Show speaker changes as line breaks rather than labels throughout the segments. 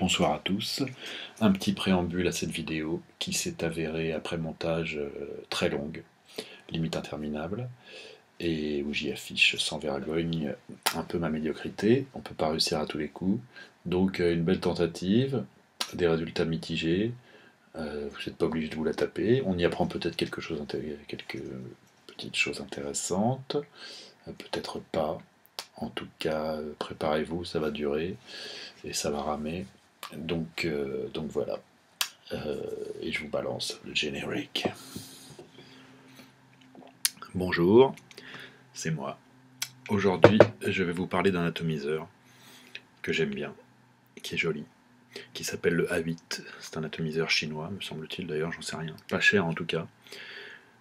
Bonsoir à tous. Un petit préambule à cette vidéo qui s'est avérée après montage très longue, limite interminable, et où j'y affiche sans vergogne un peu ma médiocrité. On ne peut pas réussir à tous les coups. Donc une belle tentative, des résultats mitigés. Vous n'êtes pas obligé de vous la taper. On y apprend peut-être quelques petites choses intéressantes, peut-être pas. En tout cas, préparez-vous, ça va durer et ça va ramer. Donc voilà. Et je vous balance le générique. Bonjour, c'est moi. Aujourd'hui, je vais vous parler d'un atomiseur que j'aime bien, qui est joli, qui s'appelle le A8. C'est un atomiseur chinois, me semble-t-il d'ailleurs, j'en sais rien. Pas cher en tout cas.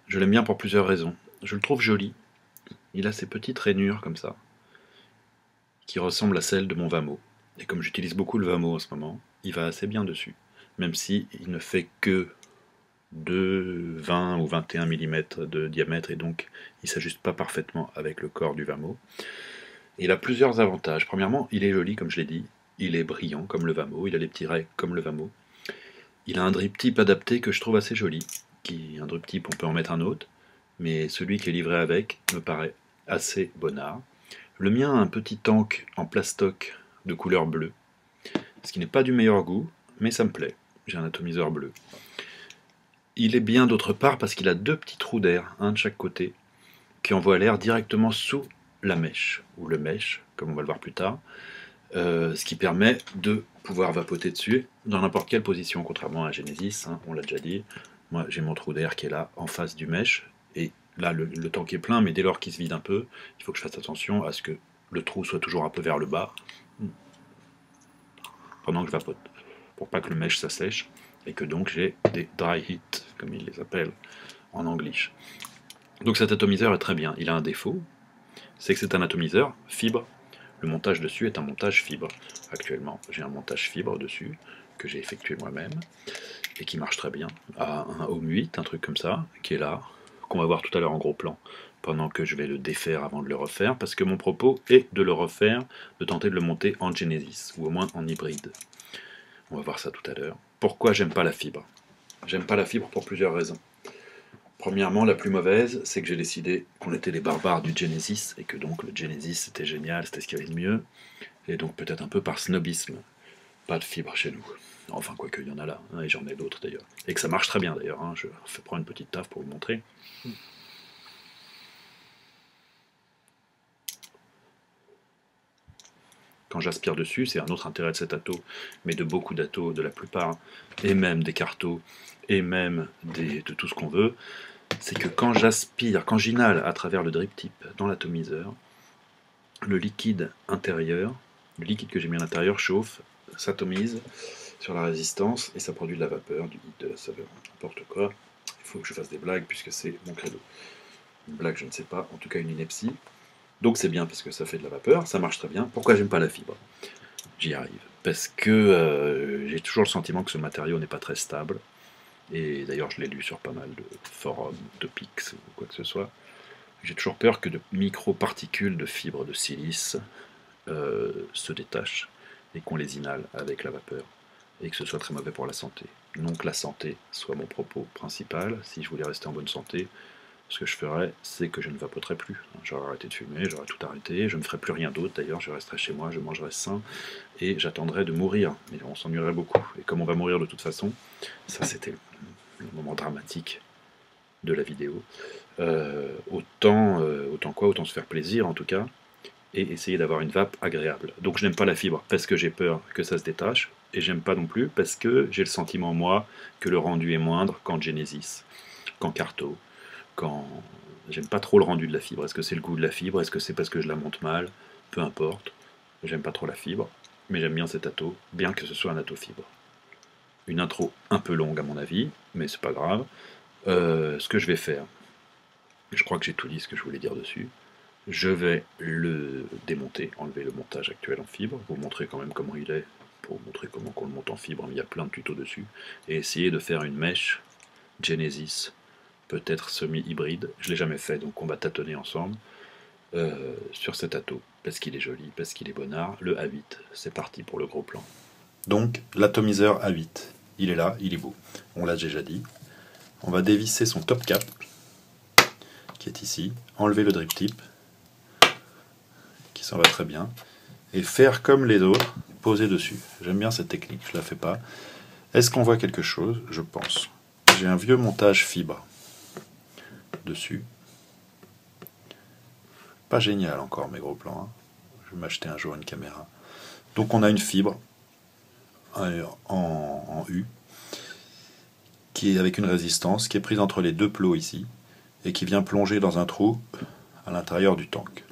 Je l'aime bien pour plusieurs raisons. Je le trouve joli. Il a ces petites rainures comme ça, qui ressemblent à celles de mon Vamo. Et comme j'utilise beaucoup le Vamo en ce moment, il va assez bien dessus. Même si il ne fait que de 20 ou 21 mm de diamètre et donc il ne s'ajuste pas parfaitement avec le corps du Vamo. Il a plusieurs avantages. Premièrement, il est joli comme je l'ai dit, il est brillant comme le Vamo, il a les petits raies comme le Vamo. Il a un drip type adapté que je trouve assez joli. Un drip type, on peut en mettre un autre, mais celui qui est livré avec me paraît assez bonnard. Le mien a un petit tank en plastoc de couleur bleue, ce qui n'est pas du meilleur goût, mais ça me plaît. J'ai un atomiseur bleu. Il est bien d'autre part parce qu'il a deux petits trous d'air, un de chaque côté, qui envoient l'air directement sous la mèche, ou le mèche, comme on va le voir plus tard, ce qui permet de pouvoir vapoter dessus dans n'importe quelle position, contrairement à un Genesis, hein, on l'a déjà dit. Moi j'ai mon trou d'air qui est là, en face du mèche, et là le tank est plein, mais dès lors qu'il se vide un peu, il faut que je fasse attention à ce que le trou soit toujours un peu vers le bas, pendant que je vapote, pour pas que le mèche s'assèche, et que donc j'ai des dry hits, comme ils les appellent en anglish. Donc cet atomiseur est très bien. Il a un défaut, c'est que c'est un atomiseur fibre. Le montage dessus est un montage fibre. Actuellement, j'ai un montage fibre dessus, que j'ai effectué moi-même, et qui marche très bien, à un Home 8, un truc comme ça, qui est là, qu'on va voir tout à l'heure en gros plan, pendant que je vais le défaire avant de le refaire, parce que mon propos est de le refaire, de tenter de le monter en Genesis, ou au moins en hybride. On va voir ça tout à l'heure. Pourquoi j'aime pas la fibre? J'aime pas la fibre pour plusieurs raisons. Premièrement, la plus mauvaise, c'est que j'ai décidé qu'on était les barbares du Genesis, et que donc le Genesis c'était génial, c'était ce qu'il y avait de mieux, et donc peut-être un peu par snobisme, pas de fibre chez nous. Enfin, quoique, il y en a là, hein, et j'en ai d'autres d'ailleurs. Et que ça marche très bien d'ailleurs, hein, je prends une petite taffe pour vous montrer. Quand j'aspire dessus, c'est un autre intérêt de cet ato, mais de beaucoup d'atos, de la plupart, et même des cartos, et même de tout ce qu'on veut, c'est que quand j'aspire, quand j'inhale à travers le drip tip dans l'atomiseur, le liquide intérieur, le liquide que j'ai mis à l'intérieur chauffe, s'atomise sur la résistance et ça produit de la vapeur, du hit, de la saveur, n'importe quoi. Il faut que je fasse des blagues puisque c'est mon credo. Une blague, je ne sais pas, en tout cas une ineptie. Donc c'est bien parce que ça fait de la vapeur, ça marche très bien. Pourquoi j'aime pas la fibre? J'y arrive. Parce que j'ai toujours le sentiment que ce matériau n'est pas très stable. Et d'ailleurs, je l'ai lu sur pas mal de forums, topics ou quoi que ce soit. J'ai toujours peur que de micro-particules de fibres de silice se détachent et qu'on les inhale avec la vapeur et que ce soit très mauvais pour la santé. Non que la santé soit mon propos principal. Si je voulais rester en bonne santé, ce que je ferais, c'est que je ne vapoterais plus. J'aurais arrêté de fumer, j'aurais tout arrêté, je ne ferais plus rien d'autre d'ailleurs, je resterais chez moi, je mangerais sain et j'attendrais de mourir. Mais on s'ennuierait beaucoup. Et comme on va mourir de toute façon, ça c'était le moment dramatique de la vidéo. Autant se faire plaisir en tout cas, et essayer d'avoir une vape agréable. Donc je n'aime pas la fibre parce que j'ai peur que ça se détache, et j'aime pas non plus parce que j'ai le sentiment moi que le rendu est moindre qu'en Genesis, qu'en Carto, quand j'aime pas trop le rendu de la fibre. Est-ce que c'est le goût de la fibre? Est-ce que c'est parce que je la monte mal? Peu importe, j'aime pas trop la fibre, mais j'aime bien cet ato, bien que ce soit un ato fibre. Une intro un peu longue à mon avis, mais c'est pas grave. Ce que je vais faire, je crois que j'ai tout dit ce que je voulais dire dessus. Je vais le démonter, enlever le montage actuel en fibre, vous montrer quand même comment il est, pour vous montrer comment on le monte en fibre, il y a plein de tutos dessus, et essayer de faire une mèche Genesis, peut-être semi-hybride, je ne l'ai jamais fait, donc on va tâtonner ensemble, sur cet ato, parce qu'il est joli, parce qu'il est bonnard, le A8, c'est parti pour le gros plan. Donc l'atomiseur A8, il est là, il est beau. On l'a déjà dit. On va dévisser son top cap, qui est ici, enlever le drip tip, qui s'en va très bien, et faire comme les autres, poser dessus. J'aime bien cette technique, je la fais pas. Est-ce qu'on voit quelque chose? Je pense. J'ai un vieux montage fibre dessus. Pas génial encore mes gros plans. Hein. Je vais m'acheter un jour une caméra. Donc on a une fibre en U qui est avec une résistance qui est prise entre les deux plots ici et qui vient plonger dans un trou à l'intérieur du tank.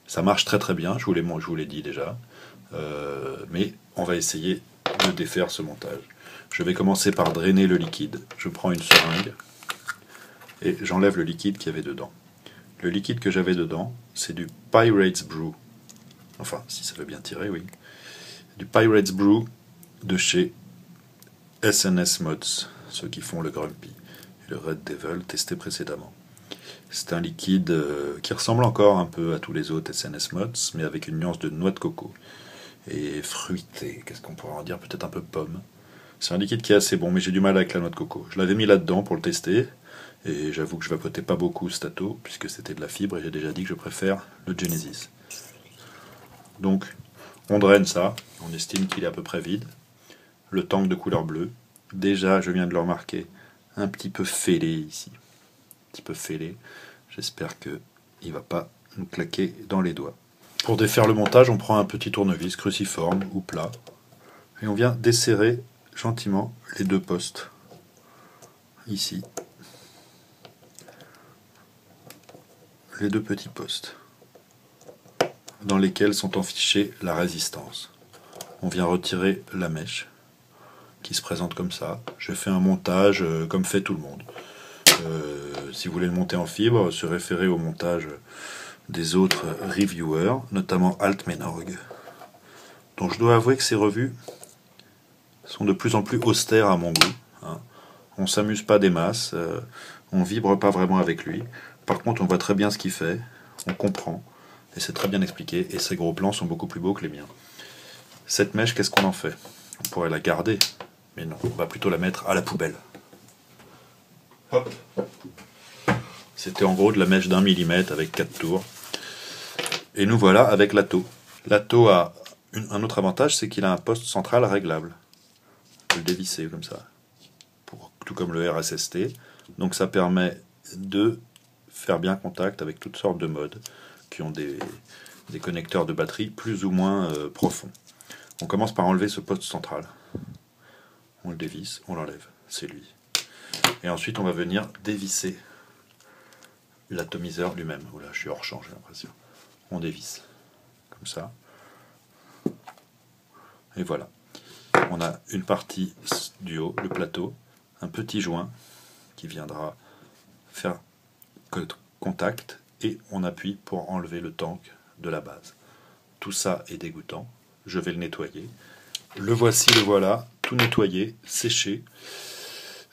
Ça marche très très bien, je vous l'ai dit déjà, mais on va essayer de défaire ce montage. Je vais commencer par drainer le liquide. Je prends une seringue et j'enlève le liquide qu'il y avait dedans. Le liquide que j'avais dedans, c'est du Pirates Brew. Enfin, si ça veut bien tirer, oui. Du Pirates Brew de chez SNS Mods, ceux qui font le Grumpy et le Red Devil testé précédemment. C'est un liquide qui ressemble encore un peu à tous les autres SNS Mods, mais avec une nuance de noix de coco et fruité. Qu'est-ce qu'on pourrait en dire? Peut-être un peu pomme. C'est un liquide qui est assez bon, mais j'ai du mal avec la noix de coco. Je l'avais mis là-dedans pour le tester, et j'avoue que je vapotais pas beaucoup Stato, puisque c'était de la fibre, et j'ai déjà dit que je préfère le Genesis. Donc, on draine ça, on estime qu'il est à peu près vide. Le tank de couleur bleue, déjà, je viens de le remarquer, un petit peu fêlé ici. Un petit peu fêlé. J'espère qu'il ne va pas nous claquer dans les doigts. Pour défaire le montage, on prend un petit tournevis cruciforme ou plat, et on vient desserrer gentiment les deux postes ici, les deux petits postes dans lesquels sont enfichés la résistance. On vient retirer la mèche qui se présente comme ça. Je fais un montage comme fait tout le monde. Si vous voulez le monter en fibre, se référer au montage des autres reviewers, notamment Altmenorg, dont je dois avouer que ces revues sont de plus en plus austères à mon goût. Hein. On s'amuse pas des masses, on vibre pas vraiment avec lui. Par contre, on voit très bien ce qu'il fait, on comprend, et c'est très bien expliqué, et ces gros plans sont beaucoup plus beaux que les miens. Cette mèche, qu'est-ce qu'on en fait? On pourrait la garder, mais non, on va plutôt la mettre à la poubelle. Hop. C'était en gros de la mèche d'1 mm avec 4 tours. Et nous voilà avec l'Atto. L'Atto a un autre avantage, c'est qu'il a un poste central réglable. On peut le dévisser comme ça, tout comme le RSST. Donc ça permet de faire bien contact avec toutes sortes de modes qui ont des connecteurs de batterie plus ou moins profonds. On commence par enlever ce poste central. On le dévisse, on l'enlève, c'est lui. Et ensuite on va venir dévisser l'atomiseur lui-même. Oula, je suis hors champ, j'ai l'impression. On dévisse, comme ça. Et voilà. On a une partie du haut, le plateau, un petit joint qui viendra faire contact et on appuie pour enlever le tank de la base. Tout ça est dégoûtant. Je vais le nettoyer. Le voici, le voilà, tout nettoyé, séché.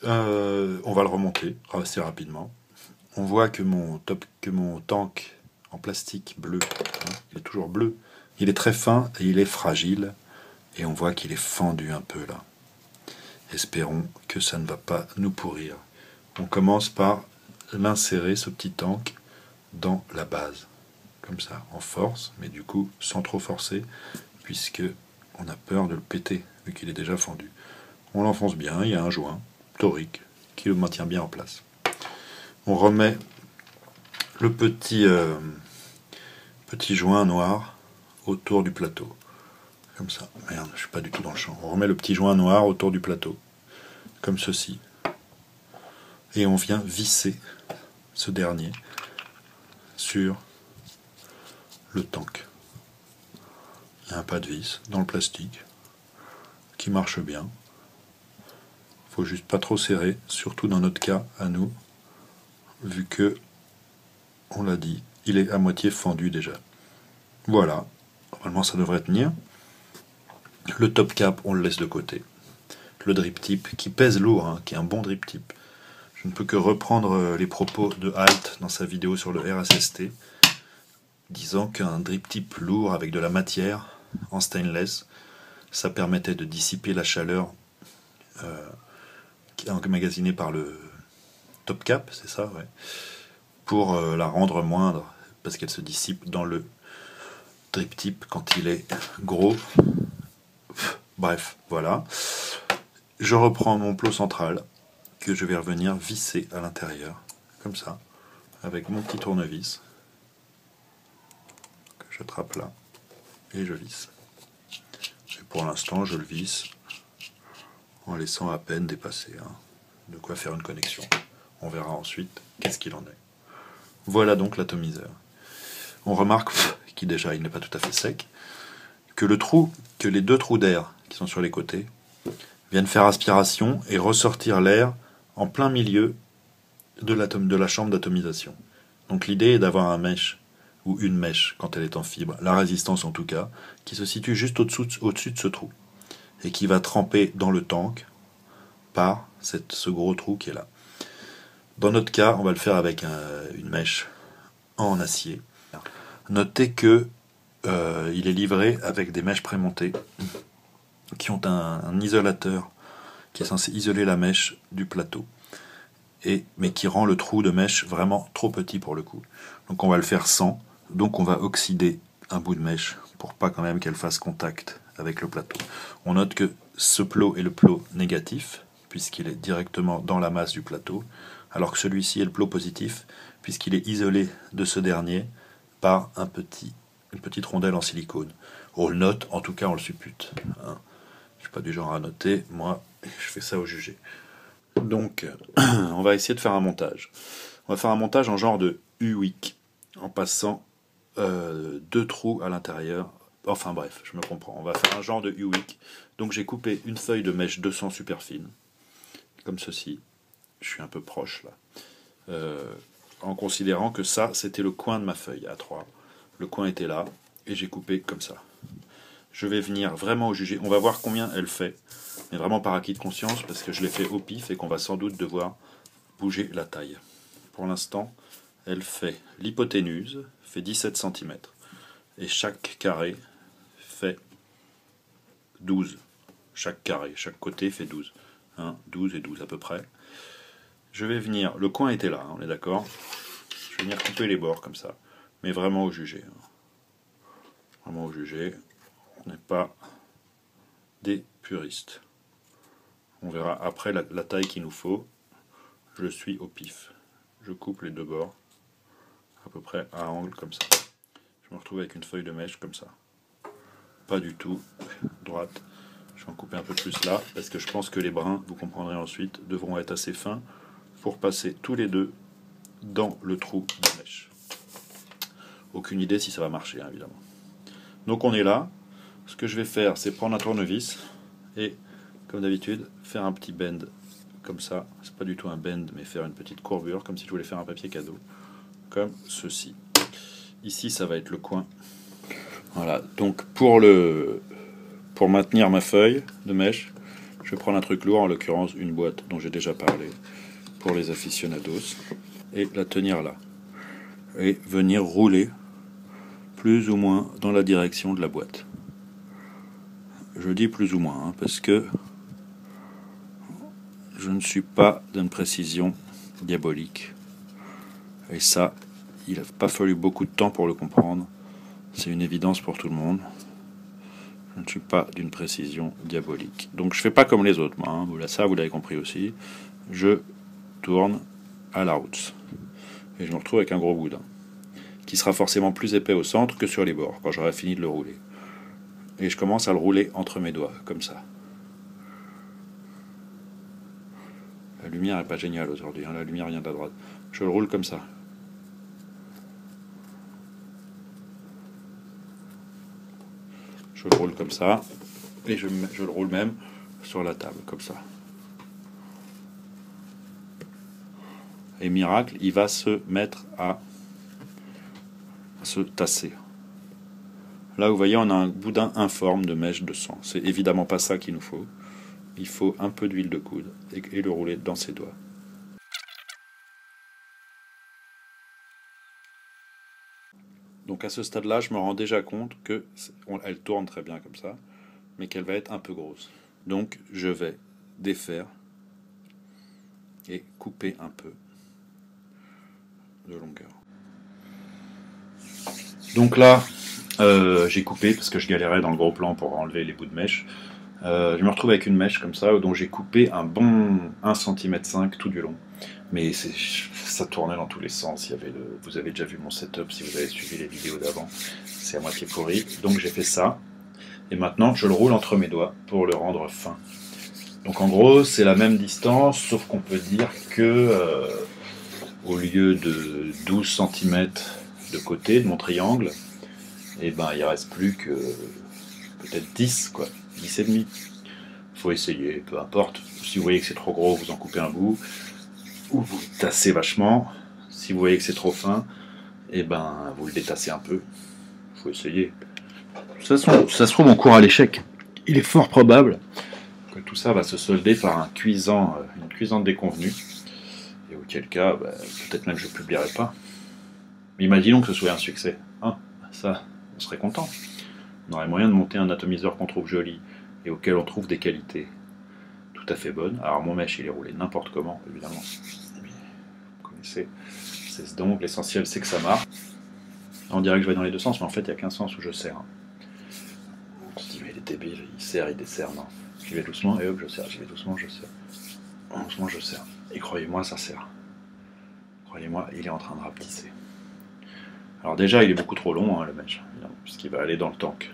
On va le remonter assez rapidement. On voit que mon tank en plastique bleu, hein, il est toujours bleu, il est très fin et il est fragile. Et on voit qu'il est fendu un peu là. Espérons que ça ne va pas nous pourrir. On commence par l'insérer, ce petit tank, dans la base. Comme ça, en force, mais du coup sans trop forcer, puisque on a peur de le péter, vu qu'il est déjà fendu. On l'enfonce bien, il y a un joint torique qui le maintient bien en place. On remet le petit joint noir autour du plateau. Comme ça. Merde, je suis pas du tout dans le champ. On remet le petit joint noir autour du plateau, comme ceci. Et on vient visser ce dernier sur le tank. Il y a un pas de vis dans le plastique qui marche bien. Faut juste pas trop serrer, surtout dans notre cas à nous, vu que, on l'a dit, il est à moitié fendu déjà. Voilà. Normalement ça devrait tenir. Le top cap, on le laisse de côté. Le drip tip, qui pèse lourd, hein, qui est un bon drip tip. Je ne peux que reprendre les propos de Alt dans sa vidéo sur le RSST, disant qu'un drip tip lourd avec de la matière en stainless, Ça permettait de dissiper la chaleur qui est emmagasinée par le top cap, c'est ça, ouais, pour la rendre moindre, parce qu'elle se dissipe dans le drip tip quand il est gros. Bref, voilà. Je reprends mon plot central, que je vais revenir visser à l'intérieur, comme ça, avec mon petit tournevis, que je trappe là, et je visse. Et pour l'instant, je le visse en laissant à peine dépasser, hein. De quoi faire une connexion. On verra ensuite qu'est-ce qu'il en est. Voilà donc l'atomiseur. On remarque qu'il déjà il n'est pas tout à fait sec, que les deux trous d'air qui sont sur les côtés viennent faire aspiration et ressortir l'air en plein milieu de la chambre d'atomisation. Donc l'idée est d'avoir un mèche, ou une mèche quand elle est en fibre, la résistance en tout cas, qui se situe juste au-dessus de ce trou, et qui va tremper dans le tank par ce gros trou qui est là. Dans notre cas, on va le faire avec une mèche en acier. Notez que il est livré avec des mèches prémontées qui ont un isolateur qui est censé isoler la mèche du plateau, mais qui rend le trou de mèche vraiment trop petit pour le coup. Donc on va le faire sans, donc on va oxyder un bout de mèche pour pas quand même qu'elle fasse contact avec le plateau. On note que ce plot est le plot négatif, puisqu'il est directement dans la masse du plateau, alors que celui-ci est le plot positif, puisqu'il est isolé de ce dernier par une petite rondelle en silicone. On le note, en tout cas on le suppute, hein. Je suis pas du genre à noter, moi je fais ça au jugé. Donc on va essayer de faire un montage. On va faire un montage en genre de U-wick, en passant deux trous à l'intérieur. Enfin bref, je me comprends. On va faire un genre de U-wick. Donc j'ai coupé une feuille de mèche 200 super fine, comme ceci. Je suis un peu proche là. En considérant que ça, c'était le coin de ma feuille A3. Le coin était là, et j'ai coupé comme ça. Je vais venir vraiment au jugé. On va voir combien elle fait, mais vraiment par acquis de conscience, parce que je l'ai fait au pif et qu'on va sans doute devoir bouger la taille. Pour l'instant, elle fait l'hypoténuse, fait 17 cm, et chaque carré fait 12. Chaque carré, chaque côté fait 12. 1, 12 et 12 à peu près. Je vais venir, le coin était là, on est d'accord. Je vais venir couper les bords comme ça, mais vraiment au jugé. Vraiment au jugé. On n'est pas des puristes. On verra après la taille qu'il nous faut. Je suis au pif. Je coupe les deux bords à peu près à angle comme ça. Je me retrouve avec une feuille de mèche comme ça. Pas du tout droite. Je vais en couper un peu plus là parce que je pense que les brins, vous comprendrez ensuite, devront être assez fins pour passer tous les deux dans le trou de mèche. Aucune idée si ça va marcher, hein, évidemment. Donc on est là. Ce que je vais faire, c'est prendre un tournevis et, comme d'habitude, faire un petit bend comme ça. C'est pas du tout un bend, mais faire une petite courbure, comme si je voulais faire un papier cadeau, comme ceci. Ici, ça va être le coin. Voilà. Donc pour maintenir ma feuille de mèche, je vais prendre un truc lourd, en l'occurrence une boîte dont j'ai déjà parlé pour les aficionados, et la tenir là et venir rouler plus ou moins dans la direction de la boîte. Je dis plus ou moins, hein, parce que je ne suis pas d'une précision diabolique. Et ça, il n'a pas fallu beaucoup de temps pour le comprendre. C'est une évidence pour tout le monde. Je ne suis pas d'une précision diabolique. Donc je ne fais pas comme les autres, moi, hein. Ça, vous l'avez compris aussi. Je tourne à la route. Et je me retrouve avec un gros boudin, qui sera forcément plus épais au centre que sur les bords, quand j'aurai fini de le rouler. Et je commence à le rouler entre mes doigts, comme ça. La lumière n'est pas géniale aujourd'hui, hein. La lumière vient de la droite. Je le roule comme ça. Je le roule comme ça, et je le roule même sur la table, comme ça. Et miracle, il va se mettre à se tasser. Là, vous voyez, on a un boudin informe de mèche de sang. C'est évidemment pas ça qu'il nous faut. Il faut un peu d'huile de coude et le rouler dans ses doigts. Donc à ce stade-là, je me rends déjà compte qu'elle tourne très bien comme ça. mais qu'elle va être un peu grosse. Donc je vais défaire et couper un peu de longueur. Donc là, j'ai coupé parce que je galérais dans le gros plan pour enlever les bouts de mèche. Je me retrouve avec une mèche comme ça, dont j'ai coupé un bon 1,5 cm tout du long. Mais ça tournait dans tous les sens. Vous avez déjà vu mon setup si vous avez suivi les vidéos d'avant. C'est à moitié pourri. Donc j'ai fait ça. Et maintenant, je le roule entre mes doigts pour le rendre fin. Donc en gros, c'est la même distance, sauf qu'on peut dire que au lieu de 12 cm de côté de mon triangle, et ben il reste plus que peut-être 10, quoi, 10 et demi. Faut essayer, peu importe. Si vous voyez que c'est trop gros, vous en coupez un bout, ou vous tassez vachement. Si vous voyez que c'est trop fin, et ben vous le détassez un peu. Faut essayer. De toute façon, ça se trouve, on court à l'échec. Il est fort probable que tout ça va se solder par une cuisante déconvenue, et auquel cas, peut-être même je ne publierai pas. Mais imaginons que ce soit un succès. Hein, ça, on serait content. On aurait moyen de monter un atomiseur qu'on trouve joli et auquel on trouve des qualités tout à fait bonnes. Alors mon mèche, il est roulé n'importe comment, évidemment. Mais vous connaissez. Donc l'essentiel, c'est que ça marche. On dirait que je vais dans les deux sens, mais en fait, il n'y a qu'un sens où je serre. On se dit, mais il est débile, il serre, il desserre. Non, j'y vais doucement et hop, je serre. J'y vais doucement, je serre. Doucement, je serre. Et croyez-moi, ça serre. Croyez-moi, il est en train de rapetisser. Alors déjà, il est beaucoup trop long, hein, le mèche, puisqu'il va aller dans le tank.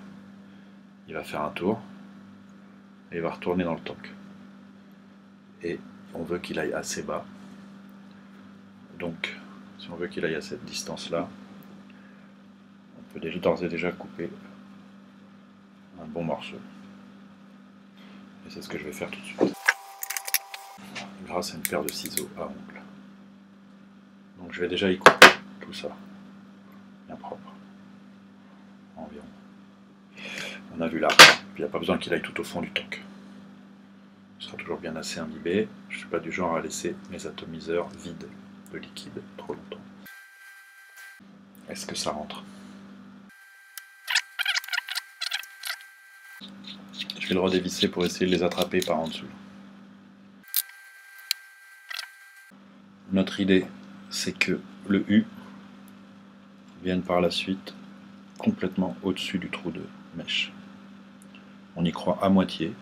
Il va faire un tour, et il va retourner dans le tank. Et on veut qu'il aille assez bas. Donc, si on veut qu'il aille à cette distance-là, on peut d'ores et déjà couper un bon morceau. Et c'est ce que je vais faire tout de suite. Grâce à une paire de ciseaux à ongles. Donc je vais déjà y couper tout ça. Bien propre. Environ. On a vu là. Puis il n'y a pas besoin qu'il aille tout au fond du tank. Il sera toujours bien assez imbibé. Je ne suis pas du genre à laisser mes atomiseurs vides de liquide trop longtemps. Est-ce que ça rentre? Je vais le redévisser pour essayer de les attraper par en dessous. Notre idée, c'est que le U vienne par la suite complètement au-dessus du trou de mèche. On y croit à moitié,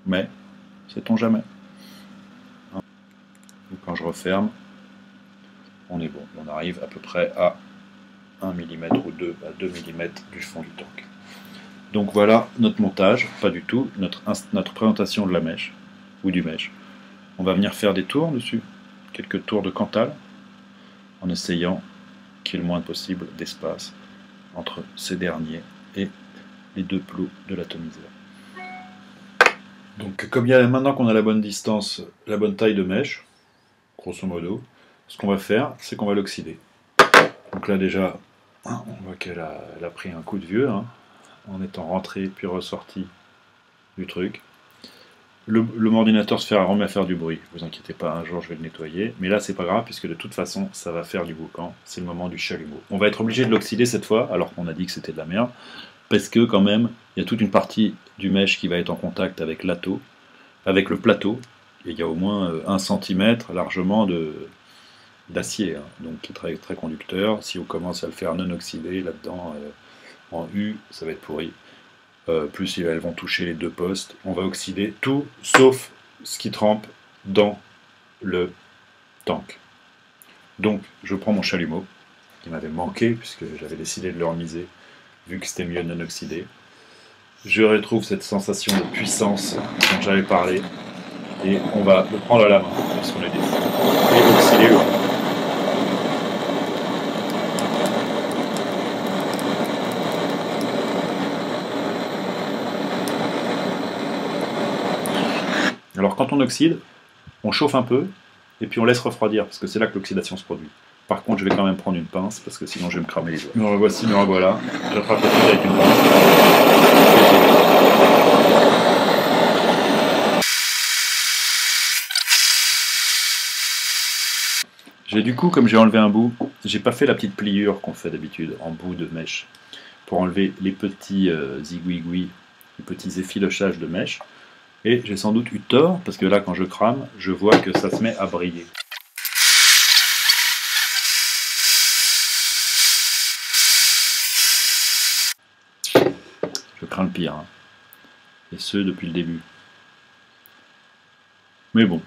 mais sait-on jamais. Quand je referme, on est bon. On arrive à peu près à 1 mm ou 2 à 2 mm du fond du tank. Donc voilà notre montage, pas du tout, notre présentation de la mèche, ou du mèche. On va venir faire des tours dessus, quelques tours de Cantal, en essayant qu'il y ait le moins possible d'espace entre ces derniers et les deux plots de l'atomiseur. Donc comme maintenant qu'on a la bonne distance, la bonne taille de mèche, grosso modo, ce qu'on va faire, c'est qu'on va l'oxyder. Donc là déjà, on voit qu'elle a pris un coup de vieux, hein, en étant rentré puis ressorti du truc. Le ordinateur se remet à faire du bruit, vous inquiétez pas, un jour je vais le nettoyer, mais là c'est pas grave puisque de toute façon ça va faire du boucan, c'est le moment du chalumeau. On va être obligé de l'oxyder cette fois, alors qu'on a dit que c'était de la merde, parce que quand même, il y a toute une partie du mèche qui va être en contact avec avec le plateau, et il y a au moins 1 cm largement d'acier, hein, donc qui est très, très conducteur. Si on commence à le faire non oxydé là-dedans, en U, ça va être pourri. Plus elles vont toucher les deux postes, on va oxyder tout sauf ce qui trempe dans le tank. Donc je prends mon chalumeau, qui m'avait manqué puisque j'avais décidé de le remiser, vu que c'était mieux non oxydé. Je retrouve cette sensation de puissance dont j'avais parlé, et on va le prendre à la main, puisqu'on est décidé, et oxyder le tout. Alors quand on oxyde, on chauffe un peu, et puis on laisse refroidir, parce que c'est là que l'oxydation se produit. Par contre, je vais quand même prendre une pince, parce que sinon je vais me cramer les doigts. Me revoici, me revoilà. J'attrape le truc avec une pince. J'ai du coup, comme j'ai enlevé un bout, j'ai pas fait la petite pliure qu'on fait d'habitude en bout de mèche, pour enlever les petits zigouigouis des petits effilochages de mèche. Et j'ai sans doute eu tort, parce que là, quand je crame, je vois que ça se met à briller. Je crains le pire, hein. Et ce, depuis le début. Mais bon,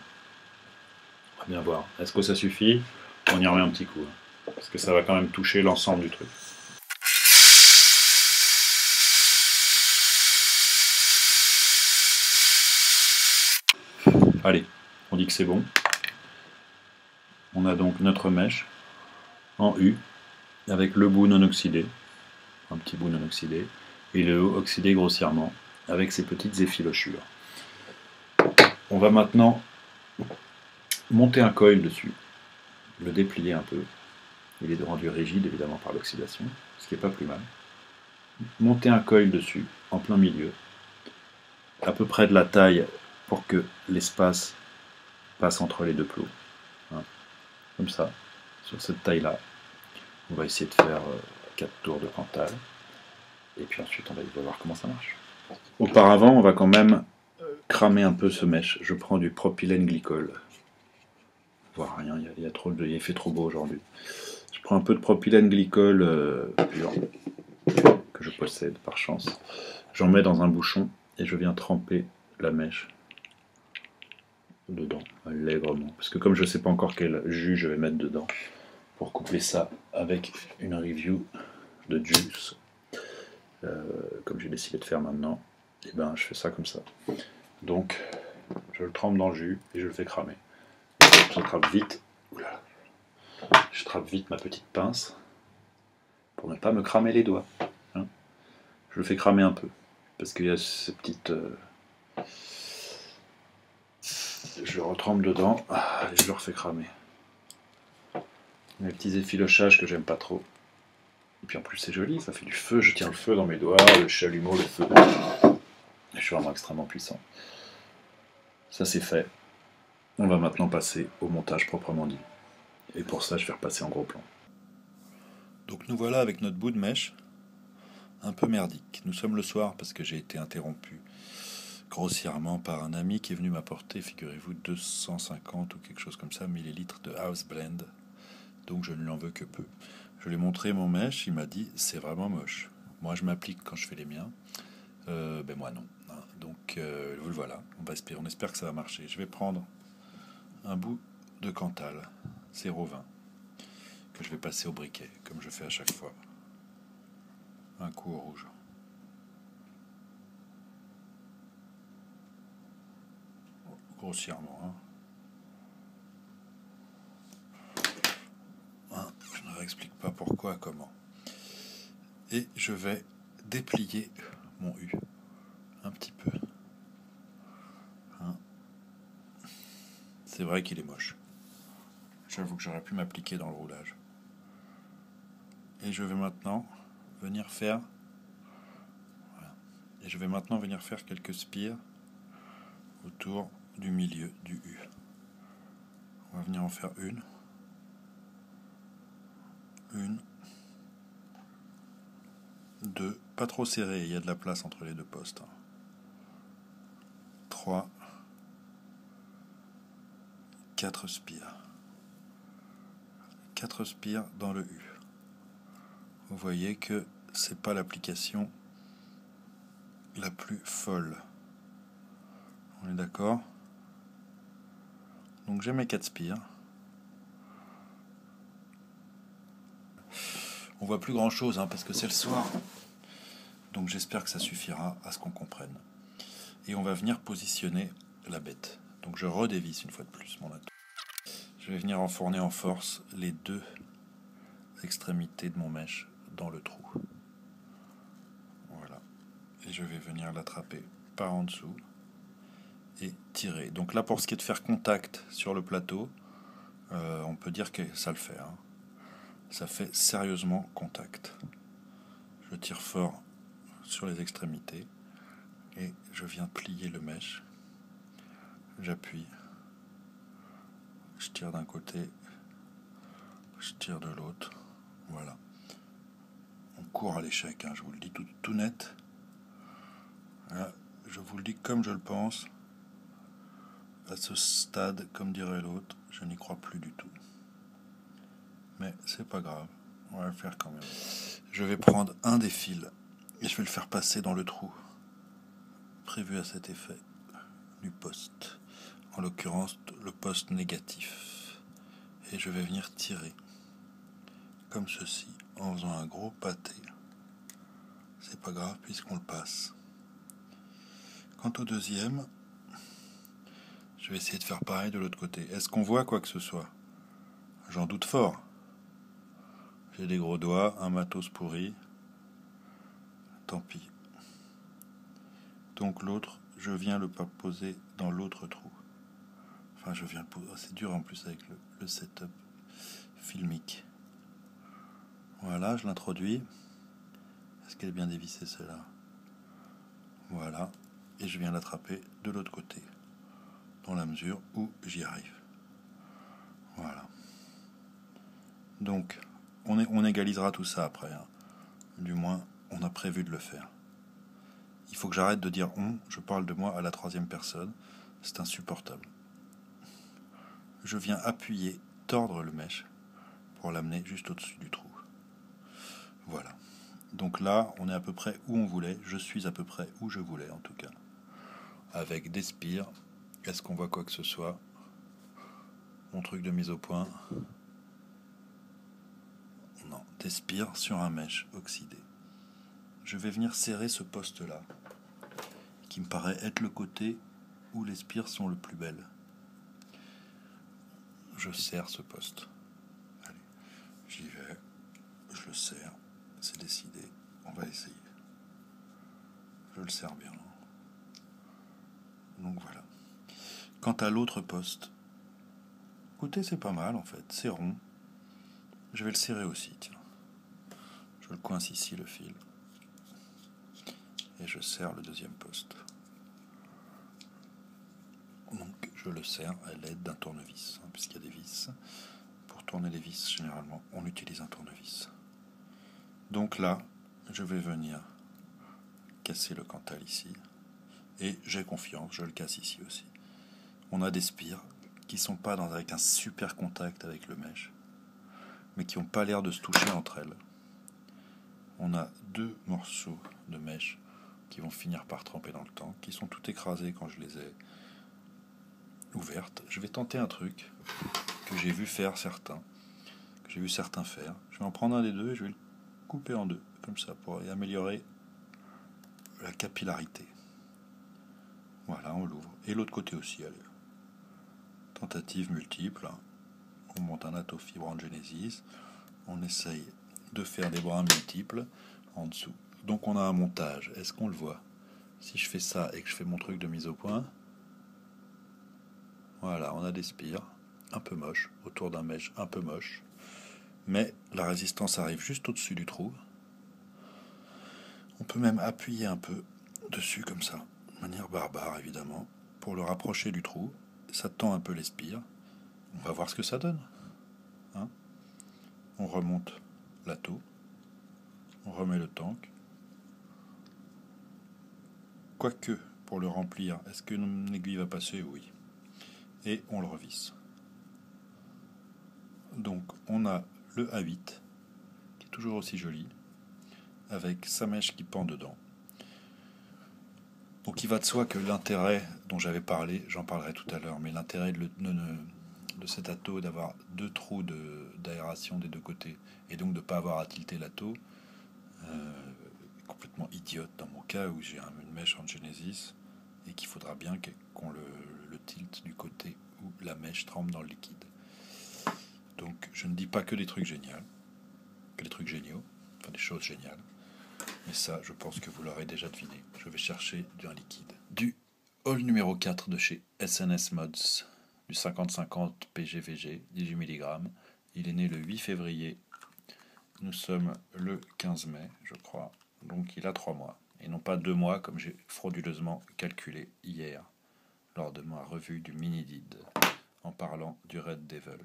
on va bien voir. Est-ce que ça suffit? On y remet un petit coup, hein, parce que ça va quand même toucher l'ensemble du truc. Allez, on dit que c'est bon. On a donc notre mèche en U, avec le bout non oxydé, un petit bout non oxydé, et le haut oxydé grossièrement, avec ses petites effilochures. On va maintenant monter un coil dessus, le déplier un peu. Il est rendu rigide évidemment par l'oxydation, ce qui n'est pas plus mal. Monter un coil dessus, en plein milieu, à peu près de la taille pour que l'espace passe entre les deux plots. Hein, comme ça, sur cette taille-là. On va essayer de faire 4 tours de Cantal. Et puis ensuite, on va voir comment ça marche. Auparavant, on va quand même cramer un peu ce mèche. Je prends du propylène glycol. Voire rien, il fait trop beau aujourd'hui. Je prends un peu de propylène glycol pur, que je possède par chance. J'en mets dans un bouchon et je viens tremper la mèche dedans, allègrement. Parce que comme je ne sais pas encore quel jus je vais mettre dedans, pour couper ça avec une review de juice, comme j'ai décidé de faire maintenant, et ben je fais ça comme ça. Donc je le trempe dans le jus et je le fais cramer. Je trappe vite. Oula. Je trappe vite ma petite pince pour ne pas me cramer les doigts. Hein, je le fais cramer un peu parce qu'il y a ces petites. Je le retrempe dedans et je le refais cramer. Les petits effilochages que j'aime pas trop. Et puis en plus c'est joli, ça fait du feu, je tiens le feu dans mes doigts, le chalumeau, le feu. Je suis vraiment extrêmement puissant. Ça c'est fait. On va maintenant passer au montage proprement dit. Et pour ça je vais repasser en gros plan. Donc nous voilà avec notre bout de mèche, un peu merdique. Nous sommes le soir parce que j'ai été interrompu grossièrement par un ami qui est venu m'apporter, figurez-vous, 250 ou quelque chose comme ça, millilitres de House Blend. Donc je ne lui en veux que peu. Je lui ai montré mon mèche, il m'a dit c'est vraiment moche. Moi je m'applique quand je fais les miens, ben moi non. Donc voilà, on espère que ça va marcher. Je vais prendre un bout de Cantal 0,20 que je vais passer au briquet, comme je fais à chaque fois. Un coup au rouge. Grossièrement. Je ne réexplique pas pourquoi, comment. Et je vais déplier mon U un petit peu. C'est vrai qu'il est moche. J'avoue que j'aurais pu m'appliquer dans le roulage. Et je vais maintenant venir faire... Voilà. Et je vais maintenant venir faire quelques spires autour du milieu du U. On va venir en faire une, 2, pas trop serré, il y a de la place entre les deux postes. 3, 4 spires. 4 spires dans le U. Vous voyez que c'est pas l'application la plus folle. On est d'accord? Donc j'ai mes 4 spires. On voit plus grand chose parce que c'est le soir. Donc j'espère que ça suffira à ce qu'on comprenne. Et on va venir positionner la bête. Donc je redévisse une fois de plus mon atout. Je vais venir enfourner en force les 2 extrémités de mon mèche dans le trou. Voilà. Et je vais venir l'attraper par en dessous et tirer. Donc là, pour ce qui est de faire contact sur le plateau, on peut dire que ça le fait. Ça fait sérieusement contact. Je tire fort sur les extrémités et je viens plier le mèche. J'appuie. Je tire d'un côté, je tire de l'autre. Voilà. On court à l'échec, je vous le dis tout net.
Voilà, je vous le dis comme je le pense. À ce stade, comme dirait l'autre, je n'y crois plus du tout. Mais c'est pas grave, on va le faire quand même. Je vais prendre un des fils et je vais le faire passer dans le trou prévu à cet effet du poste. En l'occurrence, le poste négatif. Et je vais venir tirer comme ceci en faisant un gros pâté. C'est pas grave puisqu'on le passe. Quant au deuxième, je vais essayer de faire pareil de l'autre côté. Est-ce qu'on voit quoi que ce soit? J'en doute fort. J'ai des gros doigts, un matos pourri. Tant pis. Donc l'autre, je viens le poser dans l'autre trou. Enfin, je viens le poser. C'est dur en plus avec le setup filmique. Voilà, je l'introduis. Est-ce qu'elle est bien dévissée celle-là? Voilà. Et je viens l'attraper de l'autre côté, dans la mesure où j'y arrive. Voilà. Donc, on égalisera tout ça après. Hein. Du moins, on a prévu de le faire. Il faut que j'arrête de dire on, je parle de moi à la troisième personne. C'est insupportable. Je viens appuyer, tordre le mèche pour l'amener juste au-dessus du trou. Voilà. Donc là, on est à peu près où on voulait. Je suis à peu près où je voulais en tout cas. Avec des spires. Est-ce qu'on voit quoi que ce soit? Mon truc de mise au point. Non, des spires sur un mèche oxydé. Je vais venir serrer ce poste-là, qui me paraît être le côté où les spires sont le plus belles. Je serre ce poste. Allez, j'y vais. Je le serre. C'est décidé. On va essayer. Je le serre bien. Donc voilà. Quant à l'autre poste, écoutez, c'est pas mal en fait. C'est rond. Je vais le serrer aussi, tiens. Je le coince ici, le fil. Et je serre le deuxième poste. Donc je le serre à l'aide d'un tournevis, hein, puisqu'il y a des vis. Pour tourner les vis, généralement, on utilise un tournevis. Donc là, je vais venir casser le cantal ici. Et j'ai confiance, je le casse ici aussi. On a des spires qui sont pas avec un super contact avec le mèche, mais qui n'ont pas l'air de se toucher entre elles. On a deux morceaux de mèche qui vont finir par tremper dans le temps, qui sont tout écrasés quand je les ai ouvertes. Je vais tenter un truc que j'ai vu faire certains, que j'ai vu certains faire. Je vais en prendre un des deux et je vais le couper en deux, comme ça, pour améliorer la capillarité. Voilà, on l'ouvre. Et l'autre côté aussi, allez. Tentative multiple. On monte un atto-fibre en Genesis. On essaye de faire des brins multiples en dessous. Donc on a un montage. Est-ce qu'on le voit? Si je fais ça et que je fais mon truc de mise au point, voilà, on a des spires un peu moches, autour d'un mèche un peu moche. Mais la résistance arrive juste au-dessus du trou. On peut même appuyer un peu dessus comme ça, de manière barbare évidemment, pour le rapprocher du trou. Ça tend un peu les spires. On va voir ce que ça donne. Hein, on remonte la toux, on remet le tank. Quoique, pour le remplir, est-ce qu'une aiguille va passer? Oui. Et on le revisse. Donc on a le A8, qui est toujours aussi joli, avec sa mèche qui pend dedans. Donc il va de soi que l'intérêt dont j'avais parlé, j'en parlerai tout à l'heure, mais l'intérêt de cet atto d'avoir deux trous d'aération des deux côtés, et donc de ne pas avoir à tilter l'atto, complètement idiote dans mon cas où j'ai une mèche en Genesis, et qu'il faudra bien qu'on le tilte du côté où la mèche trempe dans le liquide. Donc je ne dis pas que des trucs géniaux, enfin des choses géniales. Mais ça, je pense que vous l'aurez déjà deviné. Je vais chercher un liquide. Du hall numéro 4 de chez SNS Mods, du 50-50 PGVG, 18 mg. Il est né le 8 février. Nous sommes le 15 mai, je crois. Donc il a 3 mois. Et non pas 2 mois, comme j'ai frauduleusement calculé hier, lors de ma revue du Mini-Did, en parlant du Red Devil.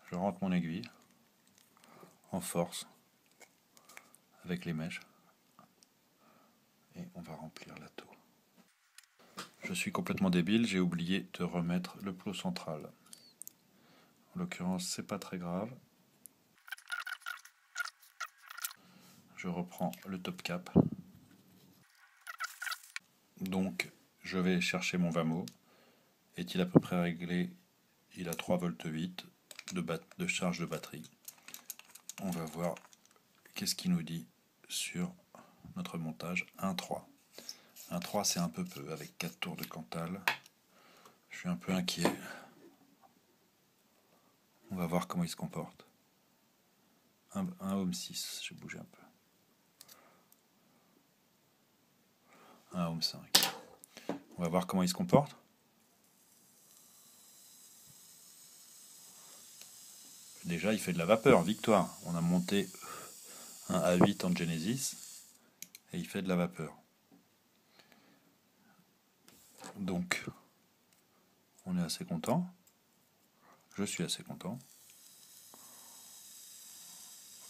Je rentre mon aiguille en force avec les mèches. Et on va remplir la tour. Je suis complètement débile, j'ai oublié de remettre le plot central. En l'occurrence, c'est pas très grave. Je reprends le top cap. Donc, je vais chercher mon Vamo. Est-il à peu près réglé? Il a 3,8 V de charge de batterie. On va voir qu'est-ce qu'il nous dit sur notre montage. 1,3. 1,3 c'est un peu peu avec 4 tours de Cantal. Je suis un peu inquiet. On va voir comment il se comporte. Un Home 6, j'ai bougé un peu. Un Home 5. On va voir comment il se comporte. Déjà, il fait de la vapeur, victoire. On a monté un A8 en Genesis et il fait de la vapeur. Donc, on est assez content. Je suis assez content.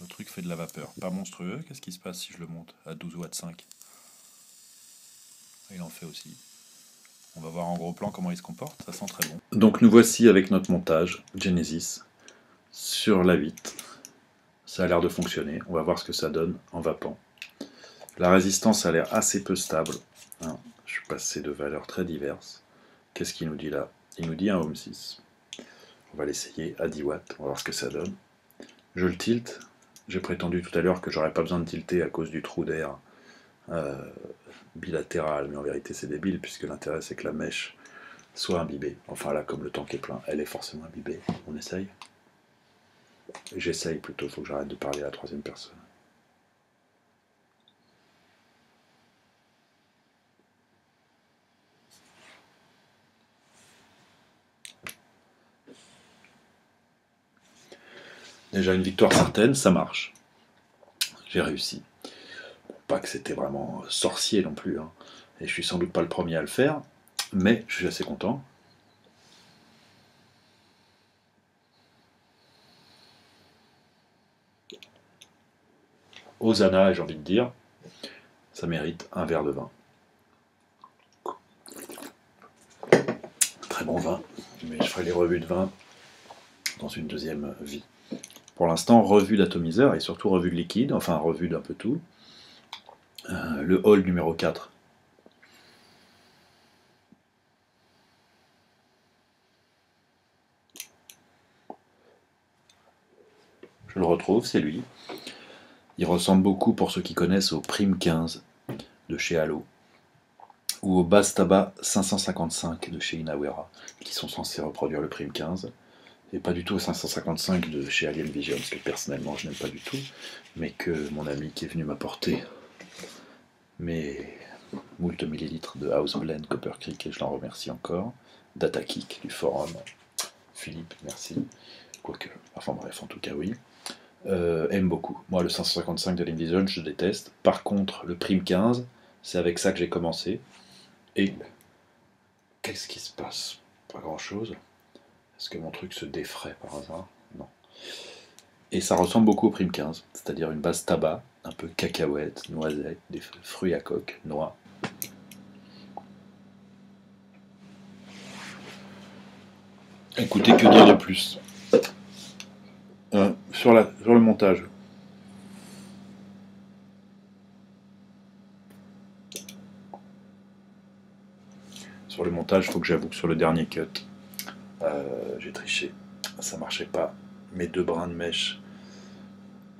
Le truc fait de la vapeur. Pas monstrueux. Qu'est-ce qui se passe si je le monte à 12 watts 5? Il en fait aussi. On va voir en gros plan comment il se comporte. Ça sent très bon.
Donc nous voici avec notre montage Genesis sur la 8. Ça a l'air de fonctionner. On va voir ce que ça donne en vapant. La résistance a l'air assez peu stable. Hein. Je suis passé de valeurs très diverses. Qu'est-ce qu'il nous dit là? Il nous dit un Home 6. On va l'essayer à 10 watts. On va voir ce que ça donne. Je le tilte. J'ai prétendu tout à l'heure que j'aurais pas besoin de tilter à cause du trou d'air bilatéral. Mais en vérité, c'est débile puisque l'intérêt, c'est que la mèche soit imbibée. Enfin là, comme le tank est plein, elle est forcément imbibée. On essaye. J'essaye plutôt, il faut que j'arrête de parler à la troisième personne. Déjà une victoire certaine, ça marche. J'ai réussi. Pas que c'était vraiment sorcier non plus, hein. Et je suis sans doute pas le premier à le faire, mais je suis assez content. Hosanna, j'ai envie de dire, ça mérite un verre de vin. Très bon vin, mais je ferai les revues de vin dans une deuxième vie. Pour l'instant, revue d'atomiseur et surtout revue de liquide, enfin revue d'un peu tout. Le hall numéro 4. Je le retrouve, c'est lui. Il ressemble beaucoup, pour ceux qui connaissent, au Prime 15 de chez Halo ou au Bass Tabac 555 de chez Inawera, qui sont censés reproduire le Prime 15, et pas du tout au 555 de chez Alien Vision, que personnellement je n'aime pas du tout, mais que mon ami qui est venu m'apporter mes moult millilitres de House Blend Copper Creek, et je l'en remercie encore, DataKick du forum, Philippe, merci, quoique, enfin bref, en tout cas oui, aime beaucoup. Moi le 555 de Alien Vision je déteste, par contre le Prime 15, c'est avec ça que j'ai commencé, et qu'est-ce qui se passe? Pas grand chose. Est-ce que mon truc se défraie par hasard? Non. Et ça ressemble beaucoup au Prime 15, c'est-à-dire une base tabac, un peu cacahuète, noisette, des fruits à coque, noix. Écoutez, que dire de plus? Sur le montage. Sur le montage, il faut que j'avoue que sur le dernier cut, j'ai triché. Ça marchait pas. Mes deux brins de mèche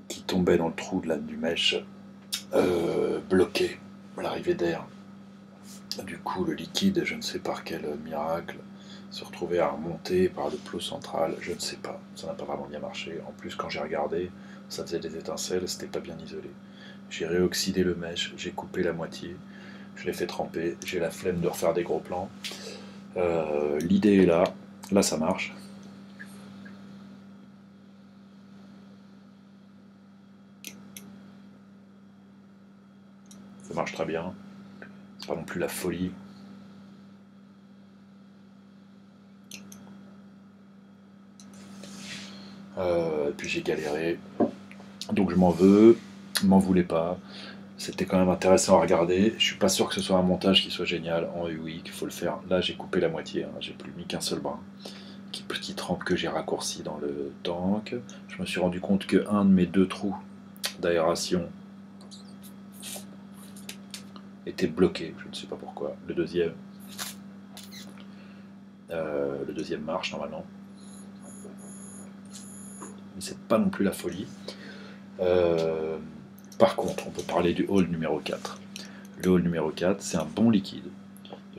qui tombaient dans le trou du mèche bloquaient l'arrivée d'air. Du coup, le liquide, je ne sais par quel miracle, se retrouvait à remonter par le plot central. Je ne sais pas. Ça n'a pas vraiment bien marché. En plus, quand j'ai regardé, ça faisait des étincelles, c'était pas bien isolé. J'ai réoxydé le mèche, j'ai coupé la moitié, je l'ai fait tremper. J'ai la flemme de refaire des gros plans. L'idée est là. Là, ça marche. Ça marche très bien. C'est pas non plus la folie. Et puis j'ai galéré. Donc je m'en veux. M'en voulez pas. C'était quand même intéressant à regarder. Je suis pas sûr que ce soit un montage qui soit génial en UI, qu'il faut le faire. Là, j'ai coupé la moitié, hein. J'ai plus mis qu'un seul brin. Petite rampe que j'ai raccourci dans le tank. Je me suis rendu compte que un de mes 2 trous d'aération était bloqué. Je ne sais pas pourquoi. Le deuxième marche normalement. Mais c'est pas non plus la folie. Par contre, on peut parler du hall numéro 4. Le hall numéro 4, c'est un bon liquide.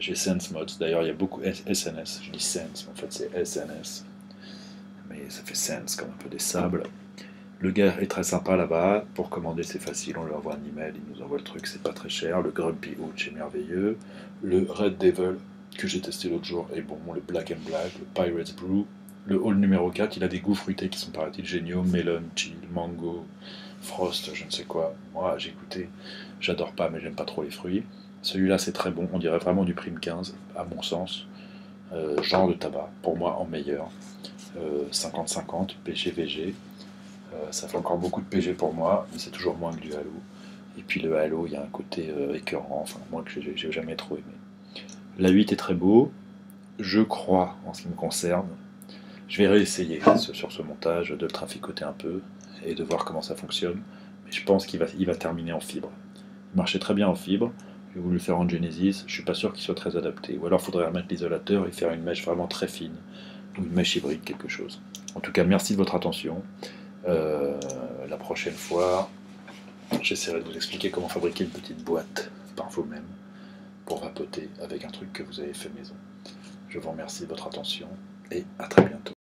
J'ai Sense Mods. D'ailleurs, il y a beaucoup SNS. Je dis Sense, mais en fait c'est SNS. Mais ça fait Sense comme un peu des sables. Le gars est très sympa là-bas. Pour commander, c'est facile. On lui envoie un email, il nous envoie le truc, c'est pas très cher. Le Grumpy Hooch est merveilleux. Le Red Devil, que j'ai testé l'autre jour, est bon. Le Black and Black, le Pirates Brew. Le hall numéro 4, il a des goûts fruités qui sont paraît-il géniaux. Melon, chill, mango, frost, je ne sais quoi. Moi, j'ai goûté. J'adore pas, mais j'aime pas trop les fruits. Celui-là, c'est très bon. On dirait vraiment du Prime 15, à mon sens. Genre de tabac, pour moi, en meilleur. 50-50, PG-VG. Ça fait encore beaucoup de PG pour moi, mais c'est toujours moins que du Halo. Et puis le Halo, il y a un côté écœurant, enfin moi que j'ai jamais trop aimé. La 8 est très beau, je crois, en ce qui me concerne. Je vais réessayer sur ce montage de le traficoter un peu et de voir comment ça fonctionne. Mais je pense qu'il va terminer en fibre. Il marchait très bien en fibre. J'ai voulu le faire en Genesis, je suis pas sûr qu'il soit très adapté. Ou alors il faudrait remettre l'isolateur et faire une mèche vraiment très fine. Ou une mèche hybride, quelque chose. En tout cas, merci de votre attention. La prochaine fois, j'essaierai de vous expliquer comment fabriquer une petite boîte par vous-même pour vapoter avec un truc que vous avez fait maison. Je vous remercie de votre attention et à très bientôt.